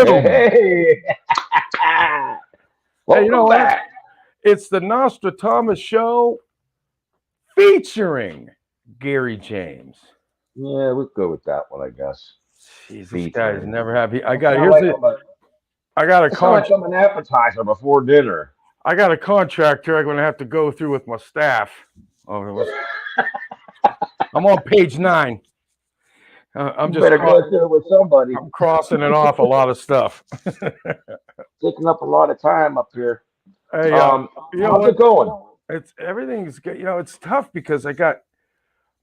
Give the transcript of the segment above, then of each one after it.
Boom! Hey. Hey, you know Welcome what? back. It's the NostraThomas Show featuring Gary James. Yeah, we'll go with that one, I guess. Jeez, this guy's Featuring. never happy. I sound like I'm a, I got a I sound like I'm an appetizer before dinner. I got a contract here I'm going to have to go through with my staff. I'm on page 9. I'm You just better go through it with somebody. I'm crossing it off a lot of stuff. Taking up a lot of time up here. Hey, you know How's what? it going? Everything's good. You know, it's tough because I got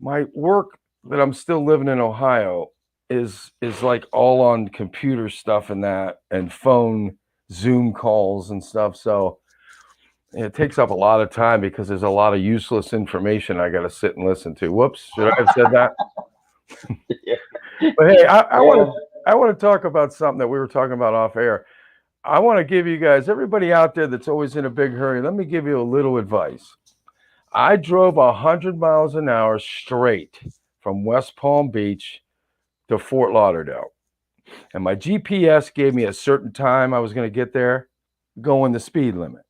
my work that I'm still living in Ohio is like all on computer stuff and that and phone Zoom calls and stuff. So it takes up a lot of time because there's a lot of useless information I got to sit and listen to. Whoops, should I have said that? Yeah. But hey, I want to talk about something that we were talking about off air. I want to give you guys, everybody out there that's always in a big hurry, let me give you a little advice. I drove 100 miles an hour straight from West Palm Beach to Fort Lauderdale. And my GPS gave me a certain time I was going to get there, going the speed limit.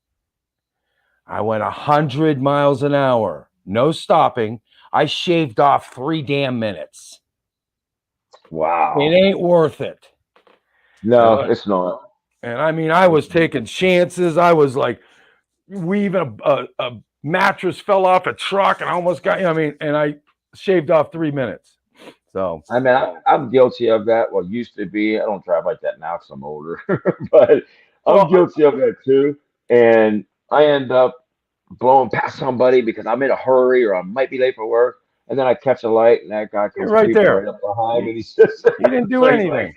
I went 100 miles an hour, no stopping. I shaved off 3 damn minutes. Wow. It ain't worth it. No, it's not. And I mean, I was taking chances. I was like weaving a mattress fell off a truck and I almost got, and I shaved off 3 minutes. So I mean, I'm guilty of that. Well, used to be. I don't drive like that now because I'm older, but I'm guilty of that too. And I end up blowing past somebody because I'm in a hurry or I might be late for work. And then I catch a light and that guy you're comes right creeping there. right up behind me. And he's just, You didn't do so he's anything. like,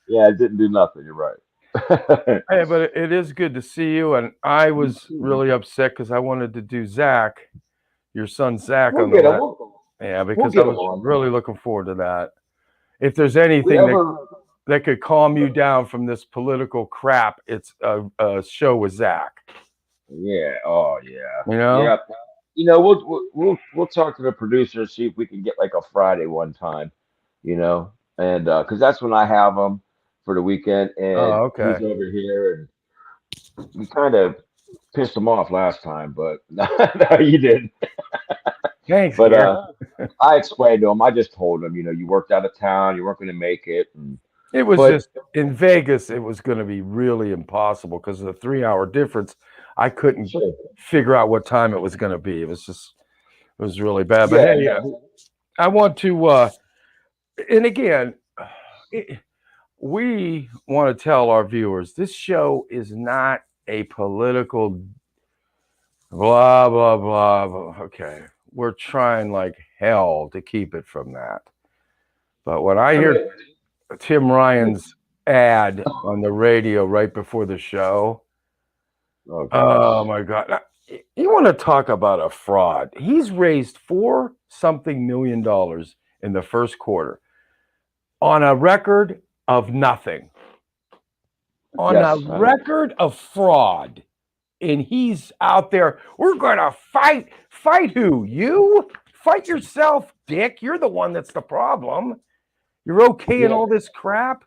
yeah, I didn't do nothing. You're right. Hey, but it is good to see you. And I was really upset because I wanted to do Zach, your son Zach, We'll on the get him. last. Yeah, because I Get him was on. really looking forward to that. If there's We anything ever, that could calm you down from this political crap, it's a show with Zach. yeah. Oh, yeah. You know? Yeah. We'll talk to the producer, see if we can get like a Friday one time, and because that's when I have him for the weekend, and Oh, he's okay. over here, and we kind of pissed him off last time, but no, you didn't. Thanks, But Gary. I explained to him. I just told him, you worked out of town, you weren't going to make it, It was but just in Vegas, it was going to be really impossible because of the 3-hour difference. I couldn't sure. figure out what time it was going to be. It was really bad. But Yeah, hey, no, I want to, and again, we want to tell our viewers this show is not a political blah, blah, blah, blah. Okay. We're trying like hell to keep it from that. But when I hear Tim Ryan's ad on the radio right before the show, oh oh gosh. my God. You want to talk about a fraud? He's raised $4-something million in the first quarter on a record of nothing, on a Yes. record of fraud. And he's out there, we're going to fight. Fight who? You? Fight yourself, Dick. You're the one that's the problem. You're okay in all this crap.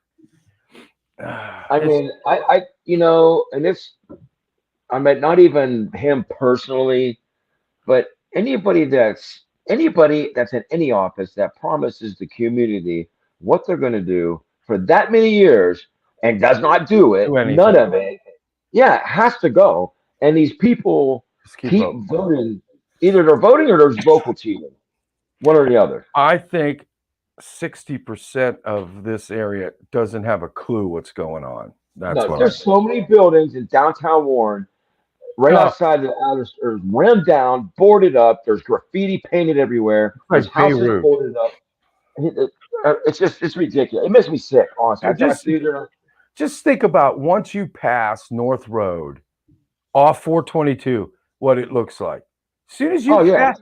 I mean, and it's, I mean, not even him personally, but anybody that's in any office that promises the community what they're going to do for that many years and does not do it, Do anything. none of it, yeah, it has to go. And these people Just keep voting. voting. Either they're voting or there's vocal cheating, one or the other. I think 60% of this area doesn't have a clue what's going on. That's No, what I there's think. so many buildings in downtown Warren right Oh, outside the outer, or rammed down, boarded up. There's graffiti painted everywhere. There's like houses Beirut. boarded up. It's ridiculous. It makes me sick, honestly. I Just, see there. just think about once you pass North Road off 422, what it looks like. As soon as you Oh yeah, pass,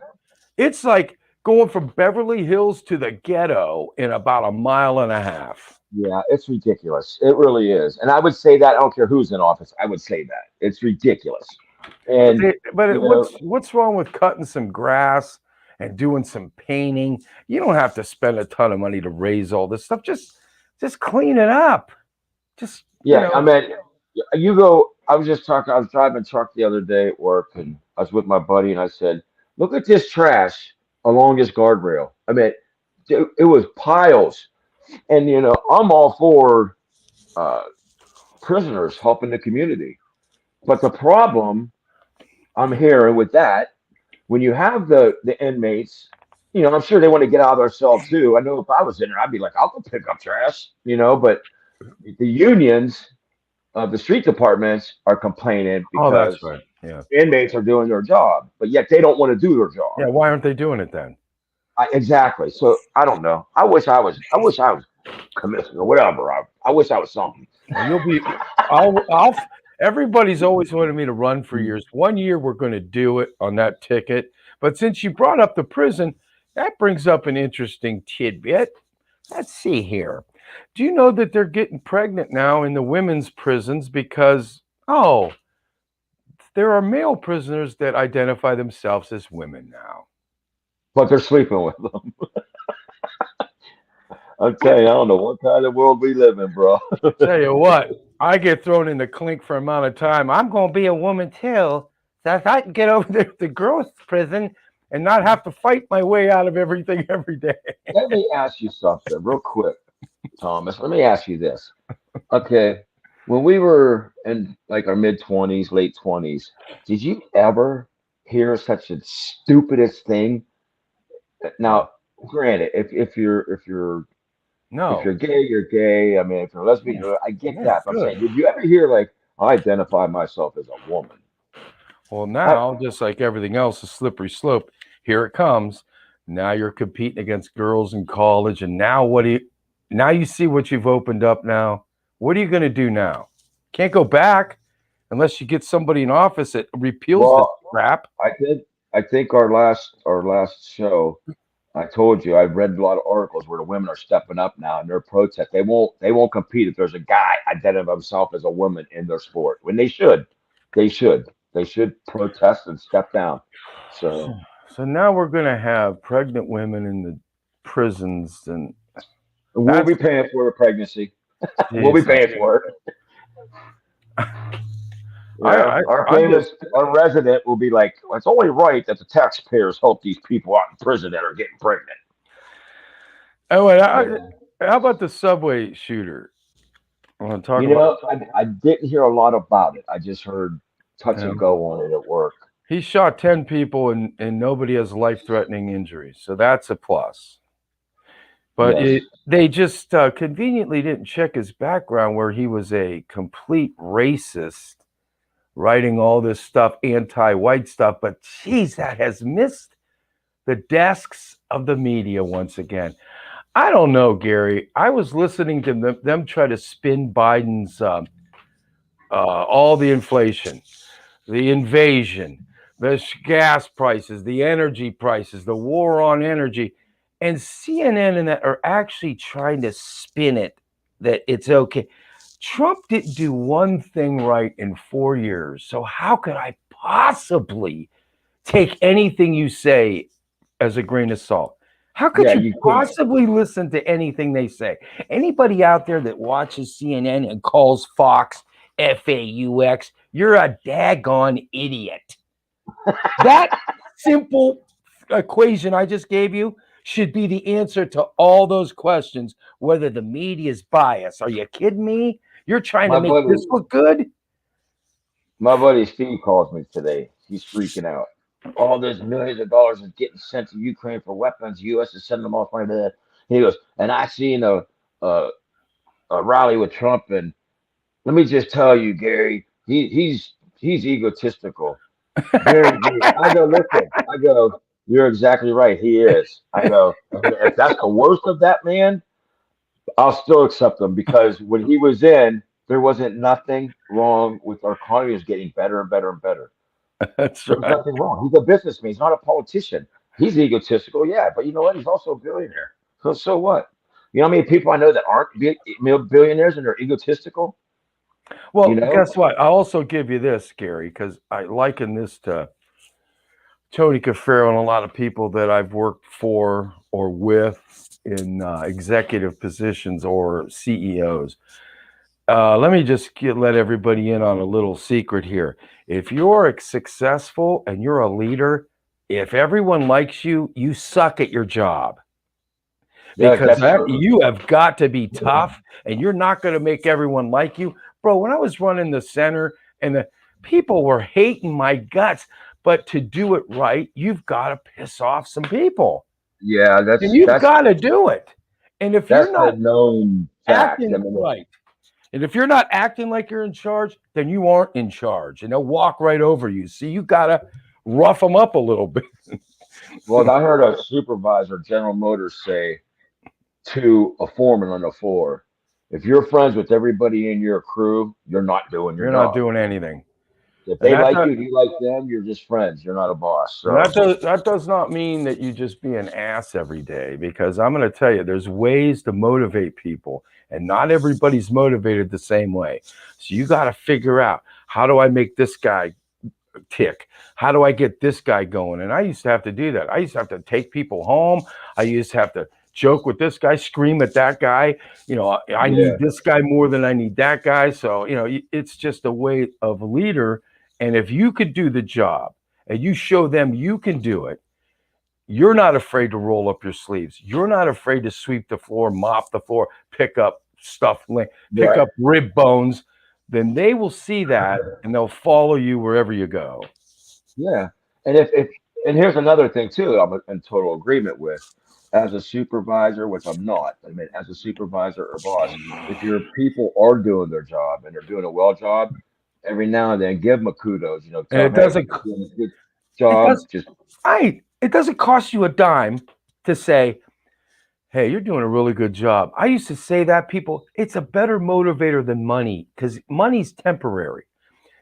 it's like going from Beverly Hills to the ghetto in about a mile and a half. yeah. It's ridiculous. It really is. And I would say that I don't care who's in office. I would say that it's ridiculous. And you know, What's wrong with cutting some grass and doing some painting? You don't have to spend a ton of money to raise all this stuff. Just clean it up. Just You Yeah, I know, mean, you go. I was just talking. I was driving truck the other day at work, and I was with my buddy, and I said, "Look at this trash along this guardrail." I mean, it was piles, and I'm all for uh, prisoners helping the community, but the problem I'm hearing with that, when you have the inmates, I'm sure they want to get out of their cell too. I know if I was in there, I'd be like, "I'll go pick up trash," but the unions the street departments are complaining oh, that's because right. Yeah. inmates are doing their job, but yet they don't want to do their Yeah. job. Why aren't they doing it then? Exactly. So I don't know. I wish I was. I wish I was commissioner or whatever. I wish I was something. Well, you'll be. Everybody's always wanted me to run for years. One year we're going to do it on that ticket. But since you brought up the prison, that brings up an interesting tidbit. Let's see here. Do you know that they're getting pregnant now in the women's prisons because, oh, there are male prisoners that identify themselves as women now? But they're sleeping with them. I'm telling you, I don't know what kind of world we live in, bro. Tell you what, I get thrown in the clink for amount of time. I'm going to be a woman too. So if I can get over there to the girls' prison and not have to fight my way out of everything every day. Let me ask you something real quick, Thomas. Let me ask you this. Okay, when we were in like our mid 20s, late 20s, did you ever hear such a stupidest thing? No, Now, granted, if no, you're gay, you're gay. I mean, if you're lesbian, yeah, I get yeah, that. But I'm good. saying, did you ever hear like I identify myself as a woman? Well, I, now, just like everything else, a slippery slope. Here it comes. Now you're competing against girls in college, and now what do you? Now you see what you've opened up. Now, what are you going to do now? Can't go back unless you get somebody in office that repeals this well, crap. I think our last show, I told you I read a lot of articles where the women are stepping up now and they're protest. They won't compete if there's a guy identifying himself as a woman in their sport. When they should protest and step down. So So now we're going to have pregnant women in the prisons, and we'll that's be paying for a pregnancy. We'll be Jesus. paying for it. Yeah, I our I'm just. famous, our resident will be like, "Well, it's only right that the taxpayers help these people out in prison that are getting pregnant." Oh, wait, Yeah. how about the subway shooter? I want to talk You about. know, I didn't hear a lot about it. I just heard touch and Him. go on it at work. He shot 10 people and nobody has life-threatening injuries, so that's a plus. But Yes. they just conveniently didn't check his background, where he was a complete racist, writing all this stuff, anti-white stuff. But geez, that has missed the desks of the media once again. I don't know, Gary. I was listening to them try to spin Biden's all the inflation, the invasion, the gas prices, the energy prices, the war on energy. And CNN and that are actually trying to spin it that it's okay. Trump didn't do one thing right in 4 years. So how could I possibly take anything you say as a grain of salt? How could Yeah, you you can't. possibly listen to anything they say? Anybody out there that watches CNN and calls Fox FAUX, you're a daggone idiot. That simple equation I just gave you should be the answer to all those questions, whether the media is biased. Are you kidding me? You're trying to My make buddy, this look good? my buddy Steve calls me today. He's freaking out. All this millions of dollars is getting sent to Ukraine for weapons. The U.S. is sending them off money to that. He goes, and I seen a a rally with Trump, and let me just tell you, Gary, he's egotistical. Very, very. I go, listen. I go, you're exactly right. He is. I go, if that's the worst of that man, I'll still accept him because when he was in, there wasn't nothing wrong with our economy. It was getting better and better and better. That's There was right. nothing wrong. He's a businessman. He's not a politician. He's egotistical, yeah, but you know what? He's also a billionaire. So what? You know how many people I know that aren't billionaires and they're egotistical? You Well, know? guess what? I'll also give you this, Gary, because I liken this to Tony Cafarro and a lot of people that I've worked for or with in executive positions or CEOs. Let me just let everybody in on a little secret here. If you're successful and you're a leader, if everyone likes you, you suck at your job Yeah, because that's true. you have got to be tough and you're not going to make everyone like you. Bro, when I was running the center and the people were hating my guts, but to do it right, you've got to piss off some people Yeah, and you've that's got to do it. And if you're that's the not known fact. I acting mean, right, and if you're not acting like you're in charge, then you aren't in charge and they'll walk right over you. So you got to rough them up a little bit. well, I heard a supervisor, General Motors, say to a foreman on the floor, if you're friends with everybody in your crew, you're not doing your You're not job. doing anything. If And they that like does, you, you like them, you're just friends. You're not a boss. and So that does not mean that you just be an ass every day because I'm going to tell you there's ways to motivate people and not everybody's motivated the same way. So you got to figure out how do I make this guy tick? How do I get this guy going? And I used to have to do that. I used to have to take people home. I used to have to joke with this guy, scream at that guy. You know, I yeah, need this guy more than I need that guy. So, you know, it's just a way of leader. And if you could do the job and you show them you can do it, you're not afraid to roll up your sleeves. You're not afraid to sweep the floor, mop the floor, pick up stuff, pick right. up rib bones. Then they will see that and they'll follow you wherever you go. Yeah, and if and here's another thing too. I'm in total agreement with. As a supervisor, which I'm not. I mean, as a supervisor or boss, if your people are doing their job and they're doing a well job, every now and then give them a kudos. You know, And tell them, hey, you're doing a good it job. does Just it doesn't cost you a dime to say, "Hey, you're doing a really good job." I used to say that people, it's a better motivator than money because money's temporary.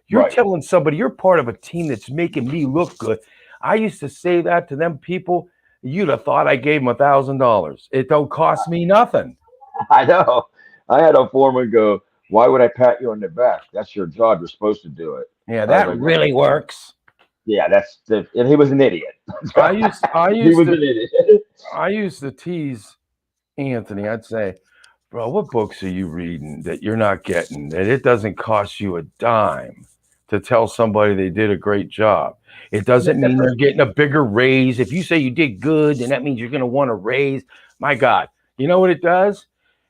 You're right. telling somebody you're part of a team that's making me look good. I used to say that to them people. You'd have thought I gave them $1,000. It don't cost me nothing. I know. I had a foreman go, "Why would I pat you on the back? That's your job. You're supposed to do it." Yeah, I was that like, really works. "Yeah, that's the," and he was an idiot. I He used was to an idiot. I used to tease Anthony. I'd say, bro, what books are you reading that you're not getting? That it doesn't cost you a dime to tell somebody they did a great job. It doesn't mean they're getting a bigger raise. If you say you did good, then that means you're going to want a raise. My God, you know what it does?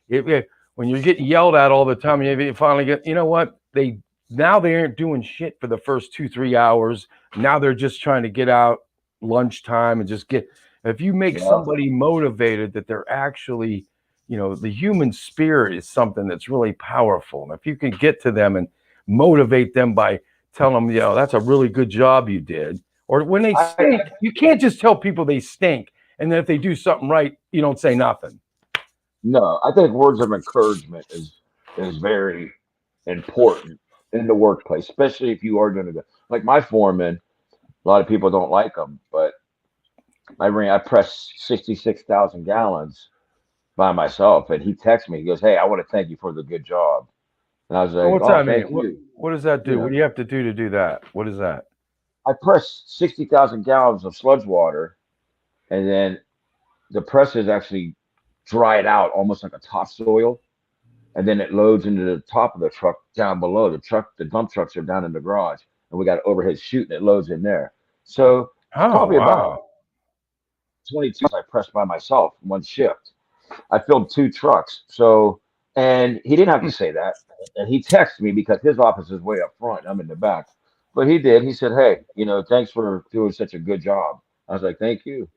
When you're getting yelled at all the time, you finally get, you know what? Now they aren't doing shit for the first 2, 3 hours. Now they're just trying to get out lunchtime and just get. If you make Yeah. somebody motivated that they're actually, you know, the human spirit is something that's really powerful. And if you can get to them and motivate them by telling them, you know, that's a really good job you did. Or when they I stink, you can't just tell people they stink. And then if they do something right, you don't say nothing. No, I think words of encouragement is very important in the workplace, especially if you are going to go. Like my foreman, a lot of people don't like him, but I pressed 66,000 gallons by myself, and he texts me. He goes, "Hey, I want to thank you for the good job," and I was So like, what's "Oh, that mean? thank you." What does that You do? What know, do you have to do that? What is that? I pressed 60,000 gallons of sludge water, and then the presses actually dried out almost like a topsoil, and then it loads into the top of the truck down below. The dump trucks are down in the garage, and we got an overhead chute, and it loads in there. So Oh probably about wow. 22 I pressed by myself in one shift. I filled two trucks. So, and he didn't have to say that. And he texted me because his office is way up front. I'm in the back. But he did. He said, "Hey, thanks for doing such a good job." I was like, "Thank you."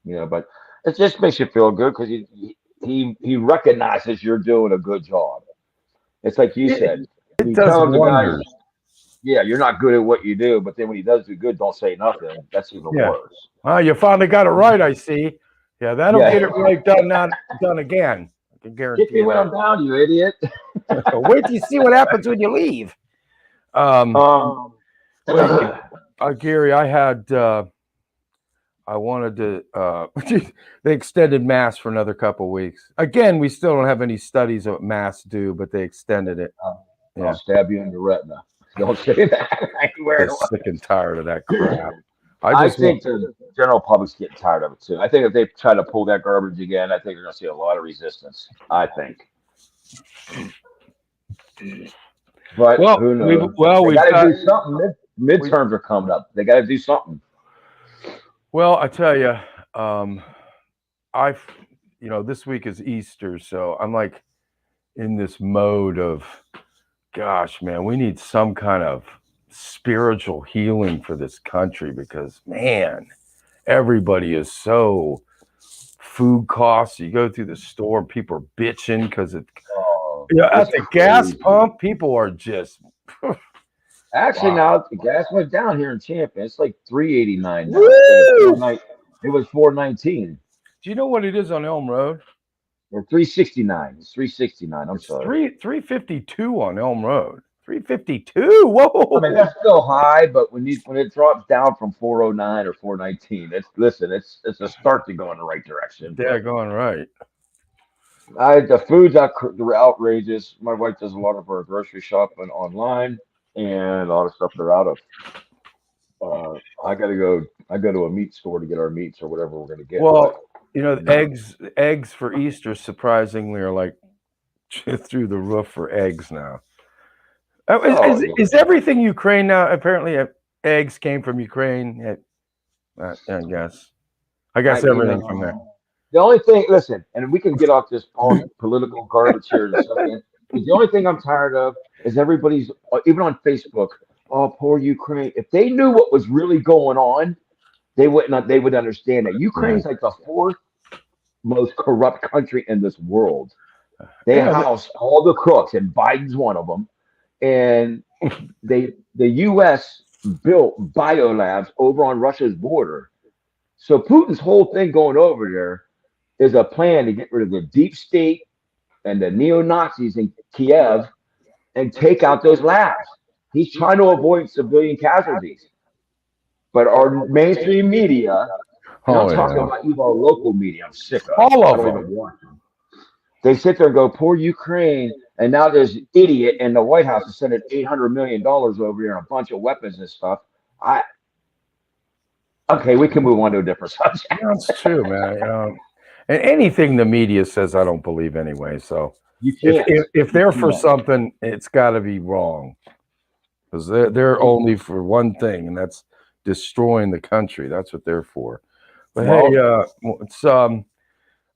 But it just makes you feel good because he recognizes you're doing a good job. It's like you It, said. it You does tell the guys, wonders. yeah, you're not good at what you do, but then when he does do good, don't say nothing. That's even Yeah. worse. Well, you finally got it right, I see. Yeah, that'll Yeah. get it right done, not done again. I can Kick guarantee me you when I'm that. down, you idiot. Wait till you see what happens when you leave. Um, Um, wait, Gary, I wanted to they extended mass for another couple weeks. Again, we still don't have any studies of what mass do, but they extended it. I'll Yeah, stab you in the retina. Don't say that. I ain't wearing just sick and tired of that crap. one. I I just want think the general public's getting tired of it too. I think if they try to pull that garbage again, I think they're going to see a lot of resistance. I think. But Well, who knows? They we've got to got do something. Midterms are coming up. They got to do something. well, I tell you, I've this week is Easter, so I'm like in this mode of, gosh, man, we need some kind of spiritual healing for this country because, man, everybody is so food costs. You go through the store, people are bitching because it. Oh, At it's the gas crazy. pump, people are just. Actually, Wow. now the gas went down here in Champion. It's like 3.89 now instead of Woo! 4.9. It was 4.19 Do you know what it is on Elm Road? or 3.69. It's 3.69. I'm It's sorry. 352 on Elm Road. 352. I mean, Whoa. that's still high, but when it drops down from 4.09 or 4.19, it's a start to go in the right direction. Yeah, But going right. the foods they're outrageous. My wife does a lot of her grocery shopping online, and a lot of stuff they're out of. I gotta go. I go to a meat store to get our meats or whatever we're gonna get. But Well, you know, eggs for Easter surprisingly are like through the roof for eggs now. oh yeah. Is everything Ukraine now? Apparently, eggs came from Ukraine. I guess. I I guess you everything from there. know the only thing. Listen, and we can get off this political garbage here in a second. The only thing I'm tired of is everybody's even on Facebook. Oh, poor Ukraine. If they knew what was really going on, they wouldn't. They would understand that Yeah. Ukraine's like the fourth most corrupt country in this world. They Yeah. house all the crooks, and Biden's one of them. And the U.S. built biolabs over on Russia's border. So Putin's whole thing going over there is a plan to get rid of the deep state and the neo Nazis in Kiev and take out those labs. He's trying to avoid civilian casualties. But our mainstream media, and I'm Oh talking yeah. about even our local media, I'm sick of. All I of don't them. even watch them. They sit there and go, poor Ukraine. And now there's an idiot in the White House is sending $800 million over here and a bunch of weapons and stuff. I Okay, we can move on to a different subject. That's true, man. And anything the media says, I don't believe anyway. So You if can't. if You they're for can't. something, it's got to be wrong because they're only for one thing, and that's destroying the country. That's what they're for. But hey, Well, it's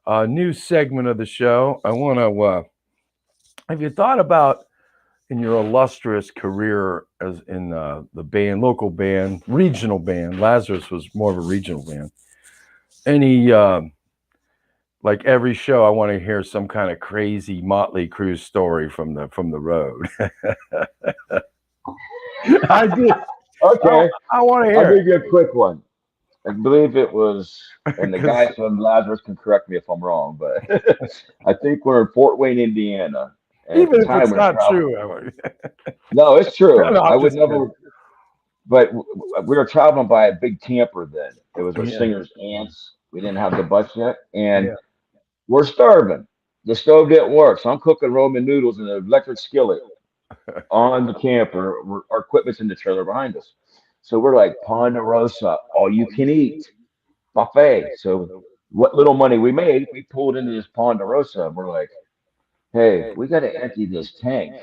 a new segment of the show. I want to. Have you thought about in your illustrious career as in the band, local band, regional band? Lazarus was more of a regional band. Any like every show, I want to hear some kind of crazy Motley Crue story from the road. I did. okay. I want to I'll hear give you a quick one. I believe it was, it and the because guy from Lazarus can correct me if I'm wrong, but I think we're in Fort Wayne, Indiana. And at the even if time it's we were not traveling. true, No, it's true. no, I I'm would just kidding. never, but we were traveling by a big camper then. It was our Yeah, singer's aunt's. We didn't have the bus yet. And yeah. we're starving. The stove didn't work. So I'm cooking Roman noodles in an electric skillet on the camper. Our equipment's in the trailer behind us. So we're like Ponderosa, all you can eat buffet. So what little money we made, we pulled into this Ponderosa and we're like, hey, we got to empty this tank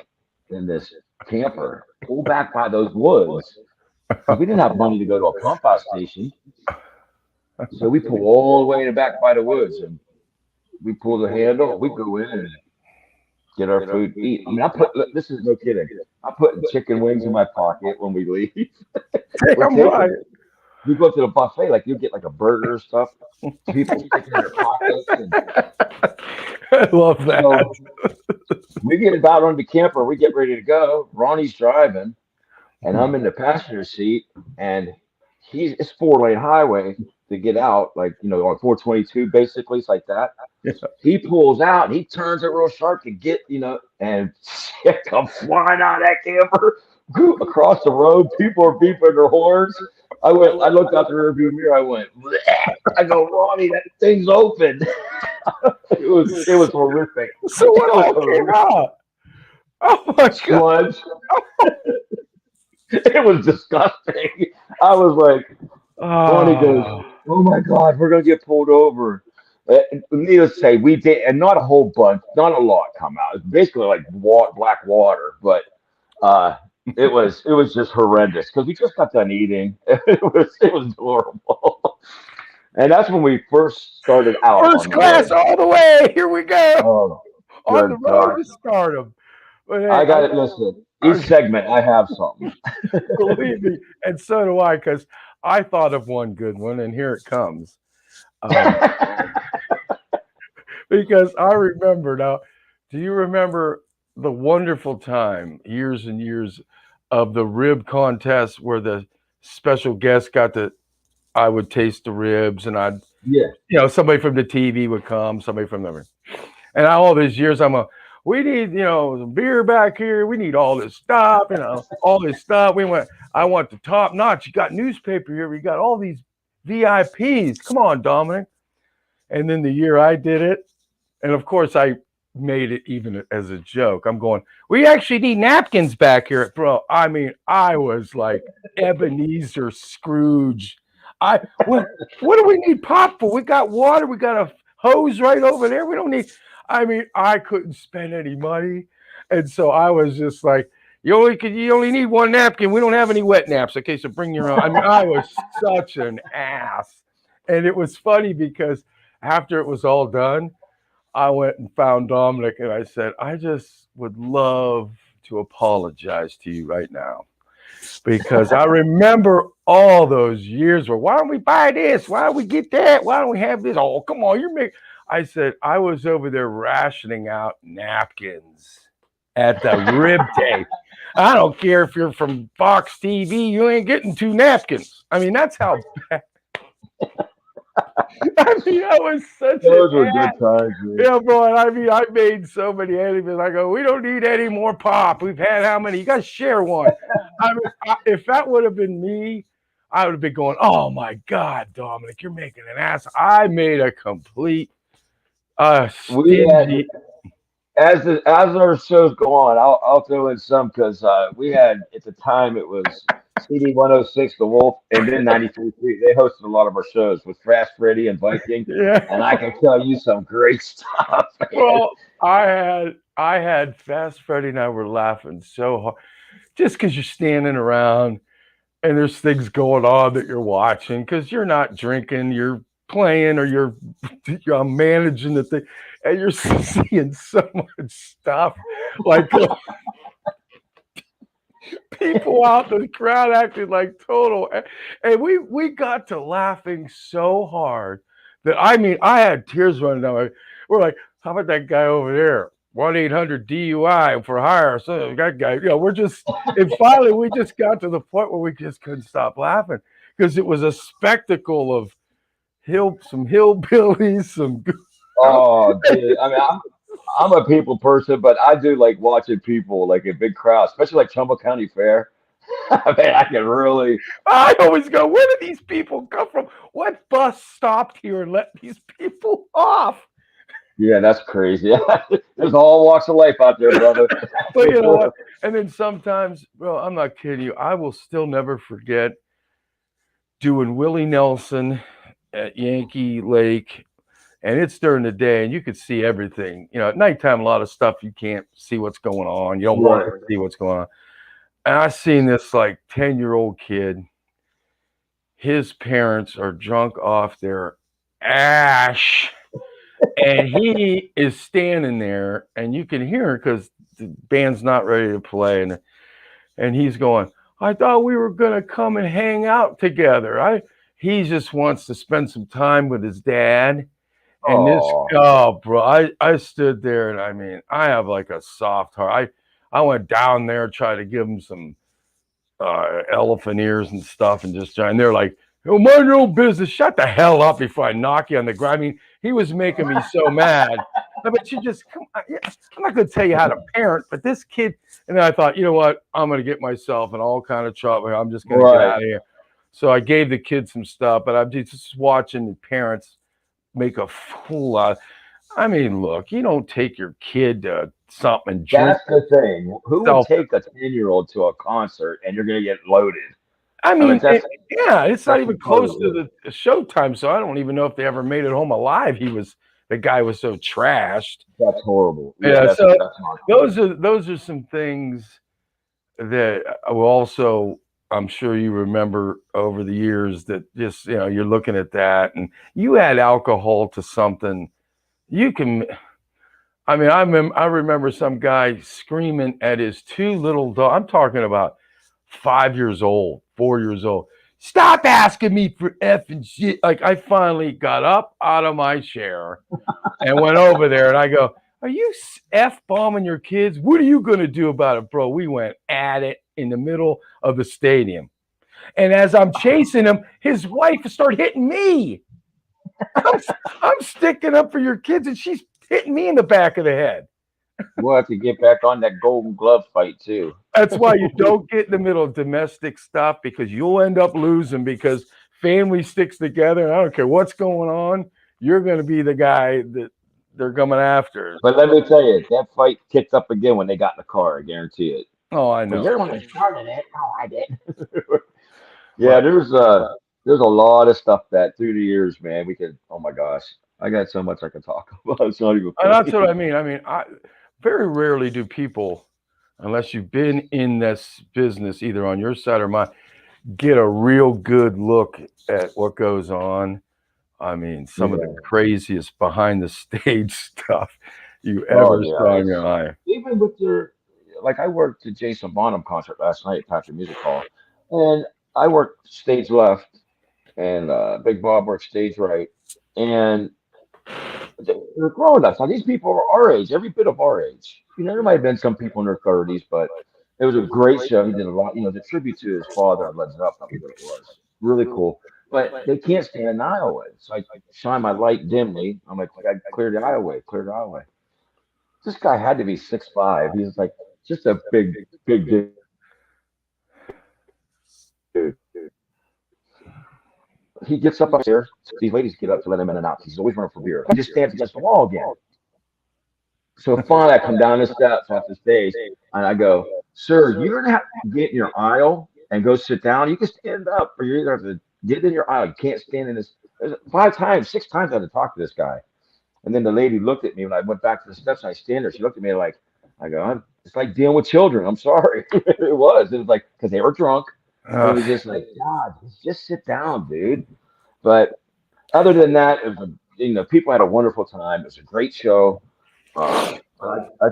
in this camper, pull back by those woods because we didn't have money to go to a pump out station. So we pull all the way in the back by the woods and we pull the handle and we go in and get our food, eat. I mean, this is no kidding. I'm putting chicken wings in my pocket when we leave. We're Damn right. taking, we go to the buffet, like you get like a burger or stuff. People sticking in their pockets. And I love that. so we get about on the camper, we get ready to go. Ronnie's driving, and I'm in the passenger seat, and it's 4-lane highway to get out, like on 422, basically, it's like that. He pulls out and he turns it real sharp to get, and shit comes flying out of that camper across the road. People are beeping their horns. I looked out the rearview mirror. I went, bleh. I go, Ronnie, that thing's open. It was horrific. So what It was all came horrific. out? Oh my god! Sludge. It was disgusting. I was like, Ronnie goes, Oh, oh my God, we're gonna get pulled over. Needless to say, we did, and not a whole bunch, not a lot come out. It's basically like black water, but uh, it was just horrendous because we just got done eating. It was horrible, and that's when we first started out on First the class road. all the way. Here we go Oh, on the good road God! to stardom. But hey, I got it. Listen, each I segment I have something. believe me, and so do I, because I thought of one good one, and here it comes. Um, because I remember now. Do you remember the wonderful time, years and years, of the rib contest where the special guest got to? I would taste the ribs, and I'd, Yeah. somebody from the TV would come, somebody from the, and all these years, we need, some beer back here. We need all this stuff, all this stuff. I want the top notch. You got newspaper here. We got all these VIPs. Come on, Dominic. And then the year I did it, and of course I made it even as a joke. I'm going, we actually need napkins back here, bro. I mean, I was like Ebenezer Scrooge. What do we need pop for? We got water, we got a hose right over there. We don't need, I mean, I couldn't spend any money. And so I was just like, you only need one napkin. We don't have any wet naps. Okay, so bring your own. I mean, I was such an ass. And it was funny because after it was all done, I went and found Dominic and I said, I just would love to apologize to you right now because I remember all those years where, why don't we buy this? Why don't we get that? Why don't we have this? Oh, come on, you're making. I said, I was over there rationing out napkins at the rib tape. I don't care if you're from Fox TV, you ain't getting two napkins. I mean, that's how bad. I mean, I was such an Those were good times, man. yeah, bro. And I mean, I made so many enemies. I go, we don't need any more pop. We've had how many? You got to share one. I mean, if that would have been me, I would have been going, oh my God, Dominic, you're making an ass. I made a complete We had stingy. as our shows go on, I'll throw in some because we had at the time it was CD 106 The Wolf and then 93.3. They hosted a lot of our shows with Fast Freddy and Viking, Yeah. and I can tell you some great stuff, man. Well, I had Fast Freddy and I were laughing so hard just because you're standing around and there's things going on that you're watching because you're not drinking, you're playing or you're managing the thing, and you're seeing so much stuff like people out in the crowd acting like total, and we got to laughing so hard that I mean I had tears running down. We're like, how about that guy over there? 1-800 DUI for hire. So that guy, we're just, and finally we just got to the point where we just couldn't stop laughing because it was a spectacle of some hillbillies, some. Oh, dude. I mean, I'm a people person, but I do like watching people like in big crowds, especially like Trumbull County Fair. I mean, I can really. I always go, where did these people come from? What bus stopped here and let these people off? Yeah, that's crazy. There's all walks of life out there, brother. But you know what? And then sometimes, bro, I'm not kidding you. I will still never forget doing Willie Nelson at Yankee Lake. And it's during the day, and you could see everything. At nighttime, a lot of stuff you can't see what's going on. You don't want Right. to see what's going on. And I seen this like 10-year-old kid. His parents are drunk off their ash, and he is standing there, and you can hear because the band's not ready to play, and he's going, I thought we were gonna come and hang out together. He just wants to spend some time with his dad. And this, Oh, oh, bro, I stood there, and I mean, I have like a soft heart. I went down there, tried to give him some elephant ears and stuff, and and they're like, oh, mind your own business. Shut the hell up before I knock you on the ground. I mean, he was making me so mad. But you just come on. I'm not going to tell you how to parent, but this kid. And then I thought, you know what? I'm going to get myself in all kind of trouble. I'm just going to get right. out of here. So I gave the kid some stuff, but I'm just watching the parents make a fool out. I mean, look, you don't take your kid to something and drink That's the thing. Who would yourself. take a 10-year-old to a concert and you're going to get loaded? I I mean, mean, yeah, it's not that's even retarded. close to the showtime, so I don't even know if they ever made it home alive. The guy was so trashed. That's horrible. Yeah, Yeah, so that's not cool. those are some things that will also, I'm sure you remember over the years that just, you're looking at that and you add alcohol to something, you can, I remember some guy screaming at his two little dog. I'm talking about 5 years old, 4 years old. Stop asking me for F and shit. Like I finally got up out of my chair and went over there and I go, "Are you F bombing your kids? What are you going to do about it, bro?" We went at it in the middle of the stadium. And as I'm chasing him, his wife started hitting me. I'm, I'm sticking up for your kids and she's hitting me in the back of the head. We'll have to get back on that Golden Glove fight too. That's why you don't get in the middle of domestic stuff because you'll end up losing because family sticks together. And I don't care what's going on. You're going to be the guy that they're coming after. But let me tell you, that fight kicked up again when they got in the car. I guarantee it. Oh, I Well, know. you're the one that started it. No, I didn't. Yeah, But there's a lot of stuff that through the years, man. We could. Oh my gosh, I got so much I could talk about. It's not even and that's what funny. I mean. I very rarely do people, unless you've been in this business either on your side or mine, get a real good look at what goes on. I mean, some of the Yeah. craziest behind the stage stuff you Oh ever saw yeah. in your life. Even with your, like, I worked at Jason Bonham concert last night at Patrick Music Hall, and I worked stage left, and Big Bob worked stage right, and they're grown ups. Now these people are our age, every bit of our age. There might have been some people in their 30s, but it was a great show. He did a lot. The tribute to his father on Led Zeppelin. I believe what it was. Really cool. But they can't stand an aisleway. So I shine my light dimly. I'm like, I cleared the aisleway, cleared the aisleway. This guy had to be 6'5". He's like just a big dude. He gets up upstairs. These ladies get up to let him in and out. He's always running for beer. He just stands against the wall again. So finally, I come down the steps off the stage and I go, "Sir, you don't have to get in your aisle and go sit down. You can stand up, or you either have to get in your aisle. You can't stand in this." 5 times, 6 times I had to talk to this guy. And then the lady looked at me when I went back to the steps and I stand there. She looked at me like, I go, it's like dealing with children. I'm sorry. It was. It was like, because they were drunk. It Uh, was just like, God, just sit down, dude. But other than that, it was people had a wonderful time. It was a great show. I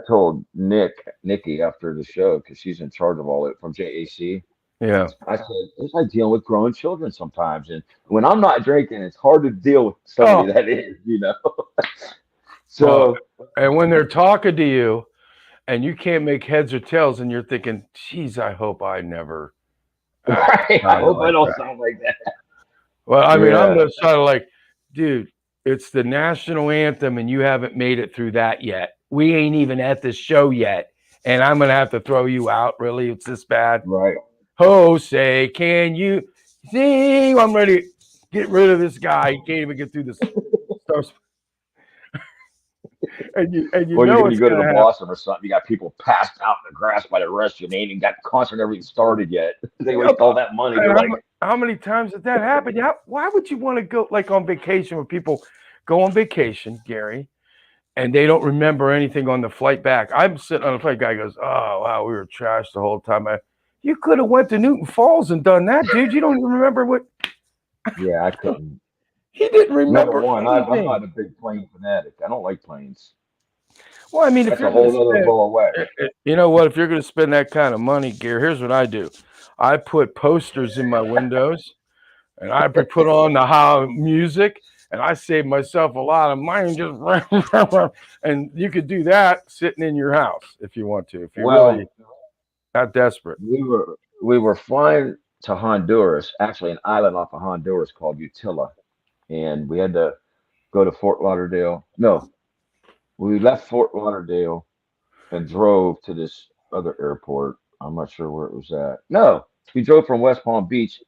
told Nikki after the show, because she's in charge of all it from JAC. yeah. I said, it's like dealing with growing children sometimes. And when I'm not drinking, it's hard to deal with somebody Oh, that is. well, So, and when they're talking to you and you can't make heads or tails, and you're thinking, "Geez, I hope I never act right, I sounded hope I like don't that." sound like that. Well, I mean, I'm Yeah, just sort of like, dude, it's the national anthem, and you haven't made it through that yet. We ain't even at this show yet, and I'm gonna have to throw you out. Really, it's this bad? right. Jose, can you see? I'm ready to get rid of this guy. He can't even get through this stuff, and you Or you're know going to it's go to the gonna happen. Boston or something. You got people passed out in the grass by the restaurant. They ain't even got the concert never even started yet. They Yep. waste all that money. They're And like, how many times did that happen? Yeah. Why would you want to go like on vacation when people go on vacation, Gary, and they don't remember anything on the flight back? I'm sitting on the flight. Guy goes, "Oh wow, we were trashed the whole time." You could have went to Newton Falls and done that, dude. You don't even remember what yeah, I couldn't. he didn't Number remember one, I'm anything. not a big plane fanatic. I don't like planes. Well, I mean, if That's a you're going to whole other spend, ball of wax. you know what? If you're going to spend that kind of money, Gary, here's what I do. I put posters in my windows, and I put on the how music, and I save myself a lot of money. And you could do that sitting in your house if you want to, if you're really Well, that desperate. we were flying to Honduras, actually an island off of Honduras called Utila, and we had to go to Fort Lauderdale. No, we left Fort Lauderdale and drove to this other airport. I'm not sure where it was at. No, we drove from West Palm Beach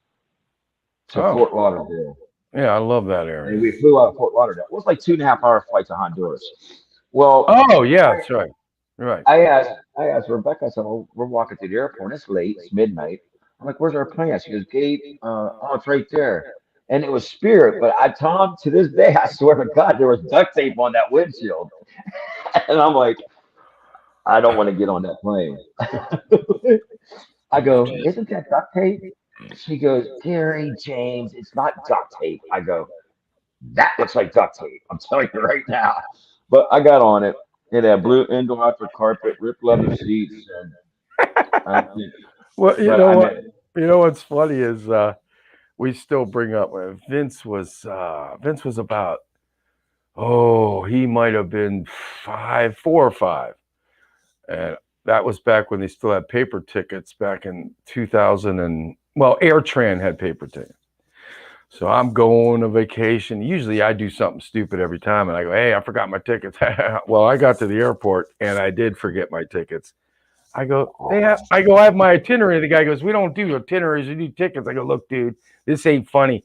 to Oh, Fort Lauderdale, yeah, I love that and area. we flew out of Fort Lauderdale. It was like 2.5 hour flight to Honduras. Well, Oh, yeah, that's right. Right. I asked Rebecca. I said, "Well, we're walking through the airport. And it's late. It's midnight. I'm like, where's our plane at? She goes, Gabe, oh, it's right there. And it was Spirit, but Tom, to this day, I swear to God, there was duct tape on that windshield. And I'm like, I don't want to get on that plane. I go, isn't that duct tape? She goes, Gary James, it's not duct tape. I go, that looks like duct tape. I'm telling you right now. But I got on it. It had blue indoor outdoor carpet, ripped leather seats, and I think, Well, you but know I what? mean, You know what's funny is we still bring up Vince was about, oh, he might have been 4 or 5, and that was back when they still had paper tickets back in 2000, and well, AirTran had paper tickets. So I'm going on vacation. Usually I do something stupid every time, and I go, hey, I forgot my tickets. Well, I got to the airport and I did forget my tickets. I have my itinerary. The guy goes, we don't do itineraries, we do tickets. I go, look, dude, this ain't funny.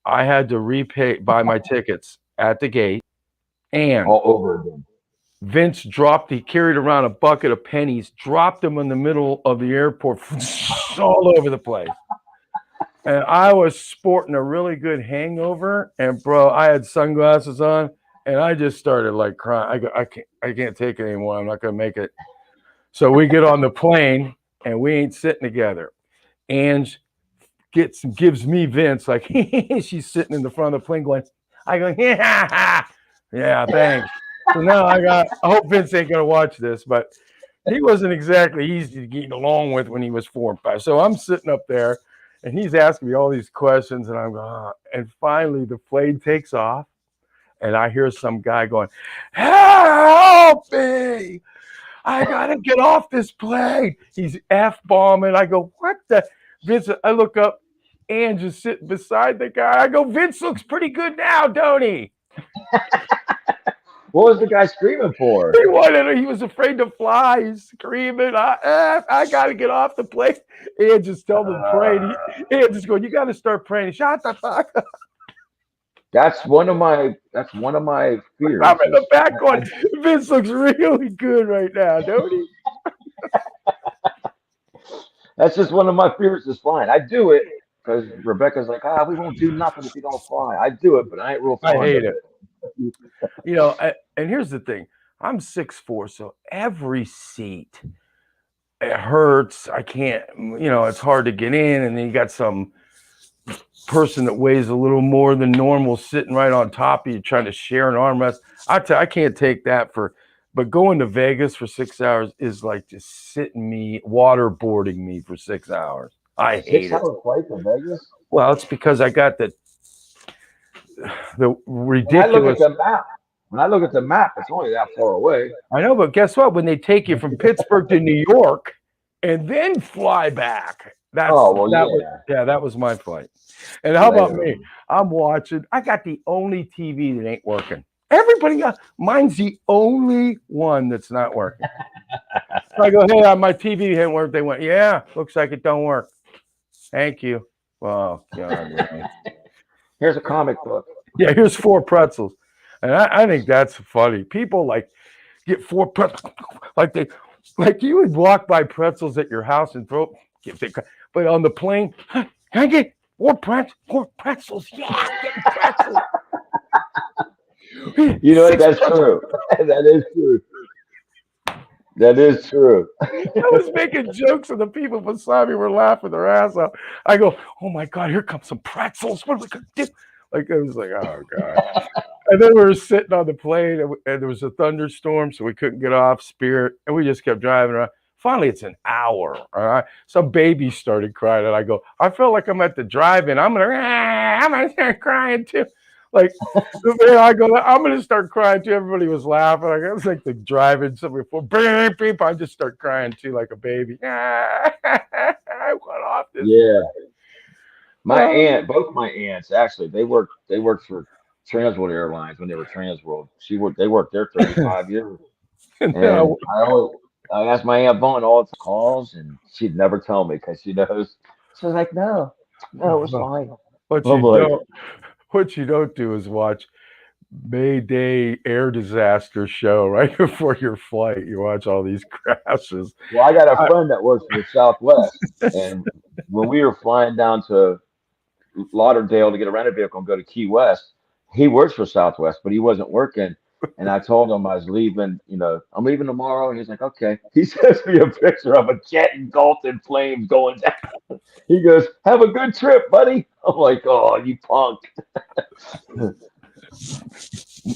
I had to buy my tickets at the gate, and all over again. He carried around a bucket of pennies, dropped them in the middle of the airport, all over the place. And I was sporting a really good hangover, and bro, I had sunglasses on, and I just started like crying. I go, I can't take it anymore. I'm not gonna make it. So we get on the plane, and we ain't sitting together. Ange gives me Vince, like she's sitting in the front of the plane going, I go, yeah, thanks. So now I hope Vince ain't gonna watch this, but he wasn't exactly easy to get along with when he was 4 and 5. So I'm sitting up there, and he's asking me all these questions, and I'm going, and finally the plane takes off, and I hear some guy going, help me! I gotta get off this plane. He's F-bombing. I go, what the? Vince, I look up, and just sitting beside the guy. I go, Vince looks pretty good now, don't he? What was the guy screaming for? He was afraid to fly. He's screaming, I got to get off the plane. And just tell them praying. And just going, you got to start praying. Shut the fuck up. That's one of my I'm fears. in the Is back going, Vince looks really good right now, don't he? that's just one of my fears is flying. I do it because Rebecca's like, we won't do nothing if you don't fly. I do it, but I ain't real I fond hate of it. it. And here's the thing. I'm 6'4", so every seat, it hurts. I can't, it's hard to get in. And then you got some person that weighs a little more than normal sitting right on top of you trying to share an armrest. I can't take that but going to Vegas for 6 hours is like just waterboarding me for 6 hours. I hate Six it. hour flight to Vegas. Well, it's because I got the When I look at ridiculous. the map, it's only that far away. I know, but guess what? When they take you from Pittsburgh to New York and then fly back, Oh well, yeah, that was my flight. And how about later. me? I'm watching. I got the only TV that ain't working. Everybody else, mine's the only one that's not working. So I go, hey, my TV didn't work. They went, yeah, looks like it don't work. Thank you. Oh, God, man. Here's a comic book. Yeah, here's 4 pretzels. And I think that's funny. People like get 4 pretzels, like you would walk by pretzels at your house and but on the plane, can I get 4 pretzels? Yeah, get pretzels. You know what? That's true. That is true. That is true. I was making jokes and the people beside me were laughing their ass off. I go, oh my God, here comes some pretzels. What are we going to do? Like, I was like, oh God. And then we were sitting on the plane and there was a thunderstorm, so we couldn't get off Spirit. And we just kept driving around. Finally, it's an hour. All right. Some baby started crying. And I go, I feel like I'm at the drive-in. I'm going to start crying too. Like, I go, I'm going to start crying too. Everybody was laughing. I was like the driving somebody before, beep, I just start crying too, like a baby. I went off this. Yeah. Both my aunts, actually, they worked for Transworld Airlines when they were Transworld. They worked there 35 years. And then And I asked my Aunt Vaughn all the calls, and she'd never tell me because she knows. She was like, no, no, it was fine. what I'm you like, don't what you don't do is watch Mayday air disaster show right before your flight. You watch all these crashes. well, I got a friend that works for Southwest, and when we were flying down to Lauderdale to get a rental vehicle and go to Key West. He works for Southwest, but he wasn't working. And I told him I was leaving, I'm leaving tomorrow. And he's like, okay. He sends me a picture of a jet engulfed in flames going down. He goes, have a good trip, buddy. I'm like, oh, you punk.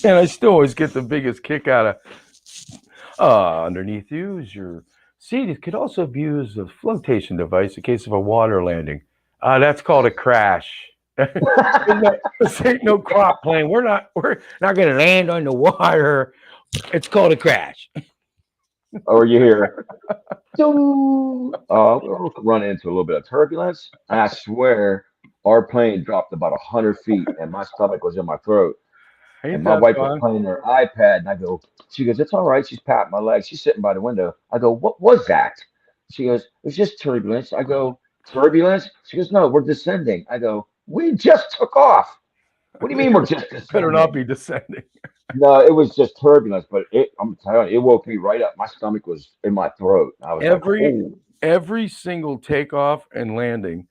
And I still always get the biggest kick out of underneath you is your seat. It could also be used as a flotation device in case of a water landing. That's called a crash. This ain't no crop plane. We're not going to land on the water. It's called a crash. Or you hear, we'll run into a little bit of turbulence. And I swear, our plane dropped about 100 feet, and my stomach was in my throat. Ain't And my that wife was fun? playing her iPad, and I go, she goes, it's all right. She's patting my leg. She's sitting by the window. I go, what was that? She goes, it's just turbulence. I go, turbulence? She goes, no, we're descending. I go, we just took off. What do you mean we're just Better not descending? be descending. No, it was just turbulence, but I'm telling you, it woke me right up. My stomach was in my throat. I was like, oh. Every single takeoff and landing,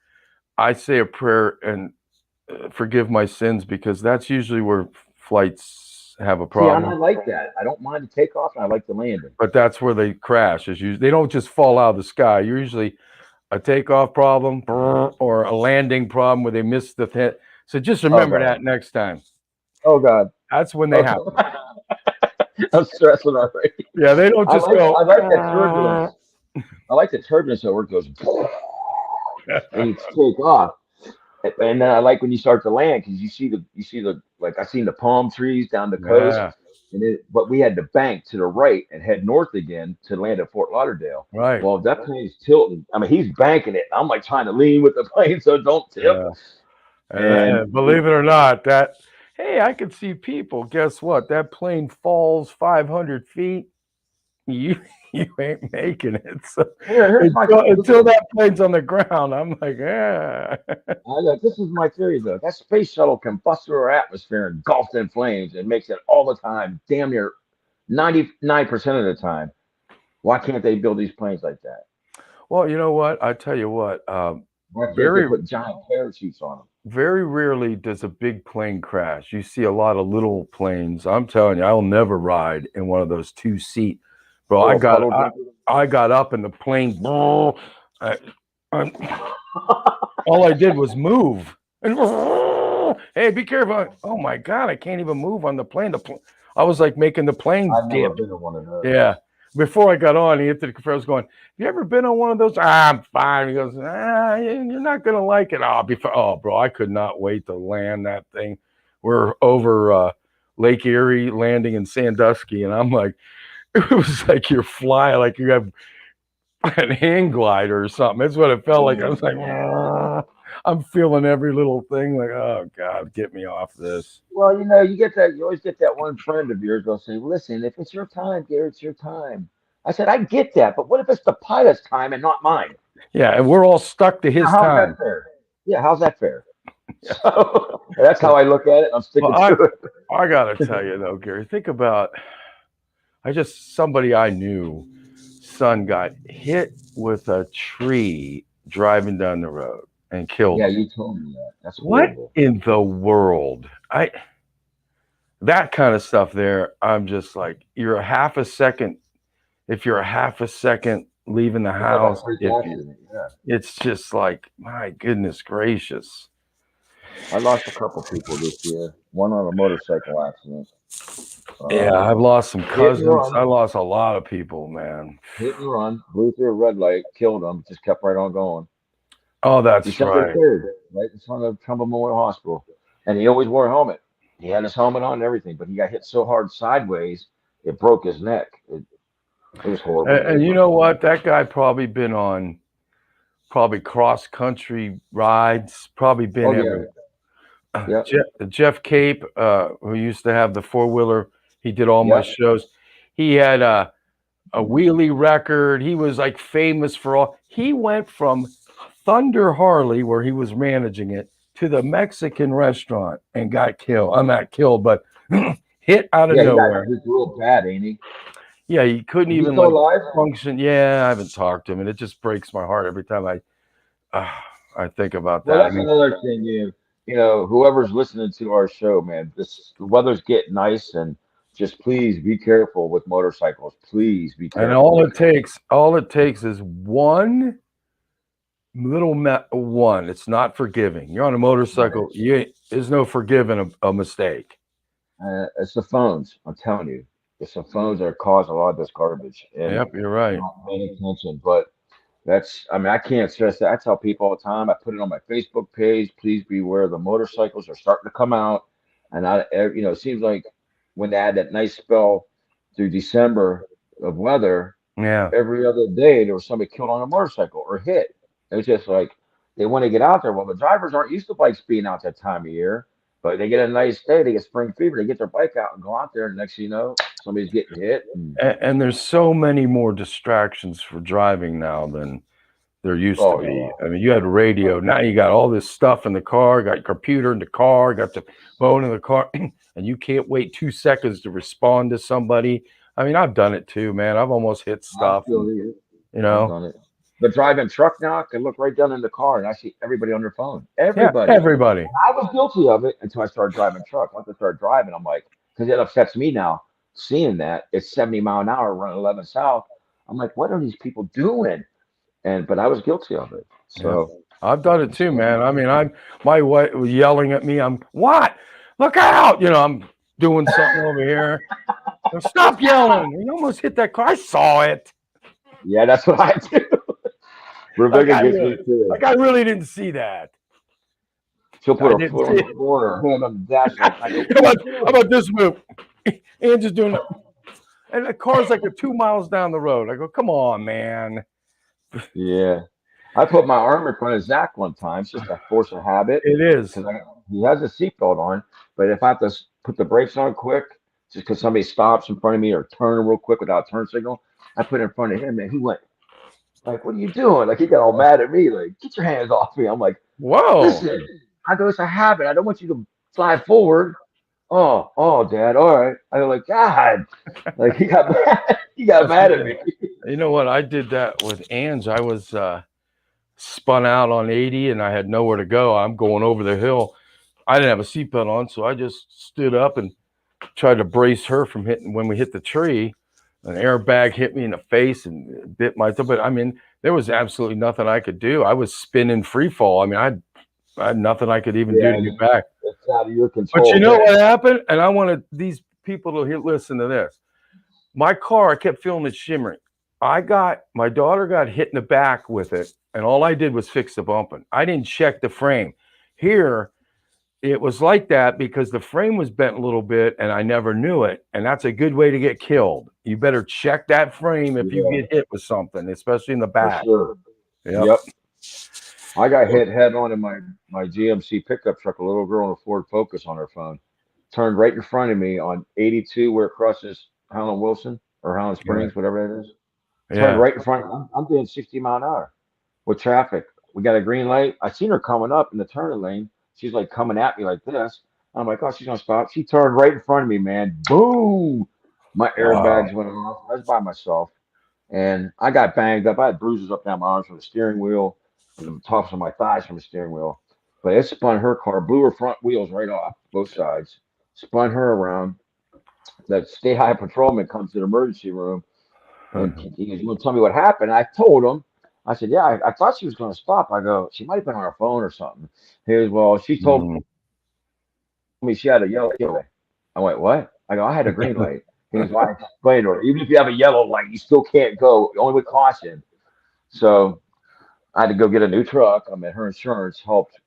I say a prayer and forgive my sins, because that's usually where flights have a See, and I problem. like that. I don't mind the takeoff, and I like the landing. But that's where they crash. They don't just fall out of the sky. You're usually a takeoff problem or a landing problem where they miss the hit. So just remember that next time. Oh God, that's when they happen. I'm stressing already. Yeah, they don't just go. I like that turbulence. I like the turbulence where it goes and you take off. And then I like when you start to land because you see the like I seen the palm trees down the coast, Yeah. But we had to bank to the right and head north again to land at Fort Lauderdale. Right. Well, if that plane's tilting, I mean he's banking it. I'm like trying to lean with the plane so it don't tip. Yeah. And believe it or not, hey, I could see people. Guess what? That plane falls 500 feet. You ain't making it. So until that plane's on the ground, I'm like, yeah. This is my theory, though. That space shuttle can bust through our atmosphere engulfed in flames. It makes it all the time, damn near 99% of the time. Why can't they build these planes like that? Well, you know what? I tell you what. Why can't they put giant parachutes on them? Very rarely does a big plane crash. You see a lot of little planes. I'm telling you, I'll never ride in one of those 2-seat. Bro, I got up in the plane. All I did was move. Hey, be careful. Oh my God, I can't even move on the plane. I was like making the plane I've never dip. been on one of those. Yeah. Before I got on, he hit the controller. I was going, you ever been on one of those? I'm fine. He goes, you're not going to like it. Oh, bro, I could not wait to land that thing. We're over Lake Erie, landing in Sandusky, and I'm like, it was like you're flying, like you have a hang glider or something. That's what it felt like. I was like, I'm feeling every little thing. Like, oh God, get me off this. Well, you always get that one friend of yours will say, listen, if it's your time, Gary, it's your time. I said, I get that, but what if it's the pilot's time and not mine? Yeah, and we're all stuck to his how's time. That fair? Yeah, how's that fair? Yeah. So, that's how I look at it. I'm sticking to it. I gotta tell you though, Gary, think about somebody I knew, son got hit with a tree driving down the road and killed him. Yeah, you told me that. That's horrible. What in the world? That kind of stuff there, I'm just like, you're a half a second. If you're a half a second leaving the house, it's just like, my goodness gracious. I lost a couple people this year. One on a motorcycle accident. Yeah, I've lost some cousins. I lost a lot of people, man. Hit and run, blew through a red light, killed him, just kept right on going. Oh, that's right. Right in front of Trumbull Memorial Hospital. And he always wore a helmet. He had his helmet on and everything, but he got hit so hard sideways, it broke his neck. It was horrible. And you know what? That guy probably been on cross-country rides, probably been everywhere. Yeah. Jeff Cape, who used to have the four-wheeler, he did all my shows. He had a wheelie record. He was like famous for all. He went from Thunder Harley, where he was managing it, to the Mexican restaurant and got killed. I'm not killed, but hit out of nowhere. He's real bad, ain't he? Yeah, he couldn't even function. Yeah, I haven't talked to him, and it just breaks my heart every time I think about Well, that. I that's mean, another thing. Whoever's listening to our show, man, the weather's getting nice, and just please be careful with motorcycles. Please be and careful because all it takes is one one. It's not forgiving. You're on a motorcycle. There's no forgiving a mistake. it's the phones. I'm telling you, it's the phones that cause a lot of this garbage and Yep, you're right. not paying attention. But I mean, I can't stress that. I tell people all the time. I put it on my Facebook page. Please beware. The motorcycles are starting to come out, and it seems like when they had that nice spell through December of weather, Yeah. every other day there was somebody killed on a motorcycle or hit. It was just like they want to get out there. Well, the drivers aren't used to bikes being out that time of year, but they get a nice day, they get spring fever, they get their bike out and go out there, and next thing you know, somebody's getting hit. And there's so many more distractions for driving now than there used to Oh be. yeah, I mean, you had radio. Now you got all this stuff in the car, got your computer in the car, got the phone in the car, and you can't wait 2 seconds to respond to somebody. I mean, I've done it too, man. I've almost hit I stuff, feel and you. you I've know, done it. But driving truck now, I can look right down in the car and I see everybody on their phone. yeah, Everybody. everybody. I was guilty of it until I started driving truck. Once I started driving, I'm like, because it upsets me now seeing that it's 70 mile an hour running 11 south. I'm like, what are these people doing? But I was guilty of it. Yeah, So I've done it it's too, funny. man. I mean, my wife was yelling at me. I'm what? Look out! I'm doing something over here. Stop yelling! You almost hit that car. I saw it. Yeah, that's what I do. Like Rebecca I gets really, me too. like I really didn't see that. She'll put I her didn't foot see on the it. floor or her hand on the dash light. I go, how what are about you how doing? about this move? And just doing it. And the car's like 2 miles down the road. I go, come on, man. Yeah. I put my arm in front of Zach one time. It's just a force of habit It is. because he has a seatbelt on. But if I have to put the brakes on quick, just because somebody stops in front of me or turn real quick without a turn signal, I put it in front of him and he went like, "What are you doing?" Like he got all mad at me, like, "Get your hands off me!" I'm like, Whoa. "Listen, I go, it's a habit. I don't want you to fly forward." Oh, Dad. All right. I go like, God, like he got mad. He got That's mad at me. You know what? I did that with Ange. I was spun out on 80 and I had nowhere to go. I'm going over the hill. I didn't have a seatbelt on, so I just stood up and tried to brace her from hitting when we hit the tree. An airbag hit me in the face and bit my toe. But I mean, there was absolutely nothing I could do. I was spinning free fall. I mean, I had nothing I could even do Yeah, to get back. it's out of your But you control know then. what happened? And I wanted these people to listen to this. My car, I kept feeling it shimmering. My daughter got hit in the back with it, and all I did was fix the bumping. I didn't check the frame. Here, it was like that because the frame was bent a little bit and I never knew it. And that's a good way to get killed. You better check that frame if you Yeah, get hit with something, especially in the for back. sure. Yep. Yep. I got hit head on in my GMC pickup truck. A little girl in a Ford Focus on her phone turned right in front of me on 82 where it crosses Howland Wilson or Howland Yeah. Springs, whatever it is. Turned Yeah. right in front. I'm doing 60 mile an hour with traffic. We got a green light. I seen her coming up in the turning lane. She's like coming at me like this. I'm like, oh, she's gonna stop. She turned right in front of me, man. Boom! My Wow. airbags went off. I was by myself, and I got banged up. I had bruises up down my arms from the steering wheel, and the tops of my thighs from the steering wheel. But it spun her car, blew her front wheels right off both sides, spun her around. That state high patrolman comes to the emergency room and he goes, "You want to tell me what happened?" I told him. I said, "Yeah, I thought she was going to stop." I go, "She might have been on her phone or something." He goes, "Well, she told Mm. me she had a yellow light." I went, "What?" I go, "I had a green light." He goes, "Well, I explained to her, even if you have a yellow light, you still can't go, only with caution." So I had to go get a new truck. I mean, her insurance helped,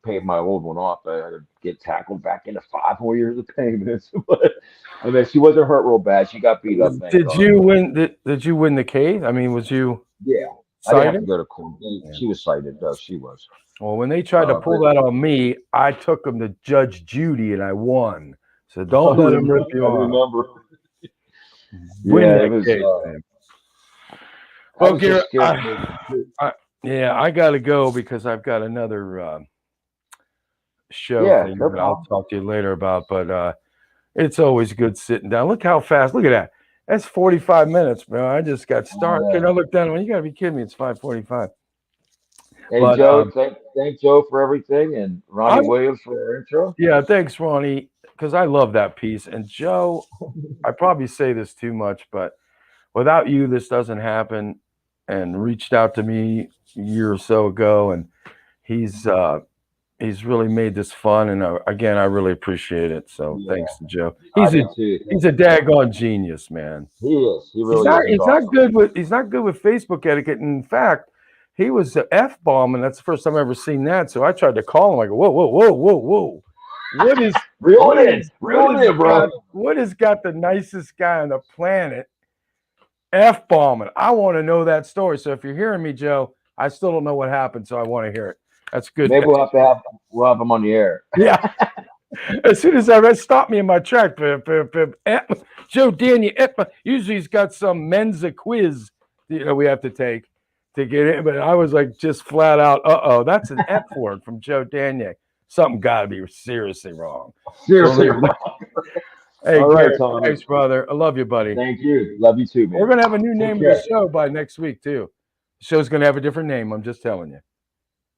pay my old one off. I had to get tackled back into 5 more years of payments. But I mean, she wasn't hurt real bad. She got beat up, thank Did God. you But win? Did you win the case? I mean, was you yeah, I didn't have to cited? go to court. Yeah. She was cited, though. She was. Well, when they tried to pull But that on me, I took them to Judge Judy and I won. So don't I let them rip remember. you I off. remember. Win Yeah, it that was. case, man. I Well, was just Garrett, scared to make it too. yeah, I got to go because I've got another show Yeah, thing no that I'll problem. talk to you later about. But it's always good sitting down. Look how fast. Look at that. That's 45 minutes, man. I just got started. Can I Yeah. look down? You got to be kidding me. It's 5:45. Hey But Joe, thank Joe for everything, and I Ronnie Williams for our intro. yeah, thanks, Ronnie, because I love that piece. And Joe, I probably say this too much, but without you, this doesn't happen. And reached out to me a year or so ago, and he's he's really made this fun. And again, I really appreciate it. So Yeah, thanks to Joe. I do too. He's a daggone genius, man. He is. He really is. He's awesome. He's not good with Facebook etiquette. In fact, he was a F bomb, and that's the first time I've ever seen that. So I tried to call him. I go, whoa, whoa, whoa, whoa, whoa. What is Reel it in, bro. what has got the nicest guy on the planet F bombing? I want to know that story. So if you're hearing me, Joe, I still don't know what happened, so I want to hear it. That's good. Maybe we'll have him on the air. Yeah. As soon as I read, stop me in my track. Joe Daniel, usually he's got some Mensa quiz, we have to take to get in. But I was like, just flat out, that's an F word from Joe Daniel. Something got to be seriously wrong. Seriously wrong. Hey, all right, Tom. Thanks, brother. I love you, buddy. Thank you. Love you too, man. We're gonna have a new name of the show by next week too. The show's gonna have a different name. I'm just telling you.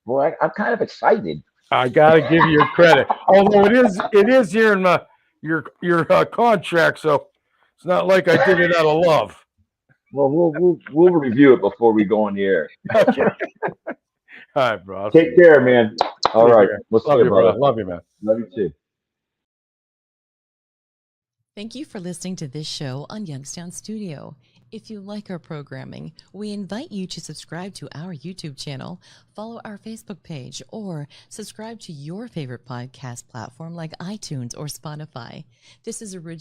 Boy, I'm kind of excited. I gotta give you credit, although it is here in your contract, so it's not like I did it out of love. Well, we'll review it before we go on the air. Okay. All right, bro. Take care, man. All right. We'll see you, brother. Love you, man. Love you too. Thank you for listening to this show on Youngstown Studio. If you like our programming, we invite you to subscribe to our YouTube channel, follow our Facebook page, or subscribe to your favorite podcast platform like iTunes or Spotify. This is original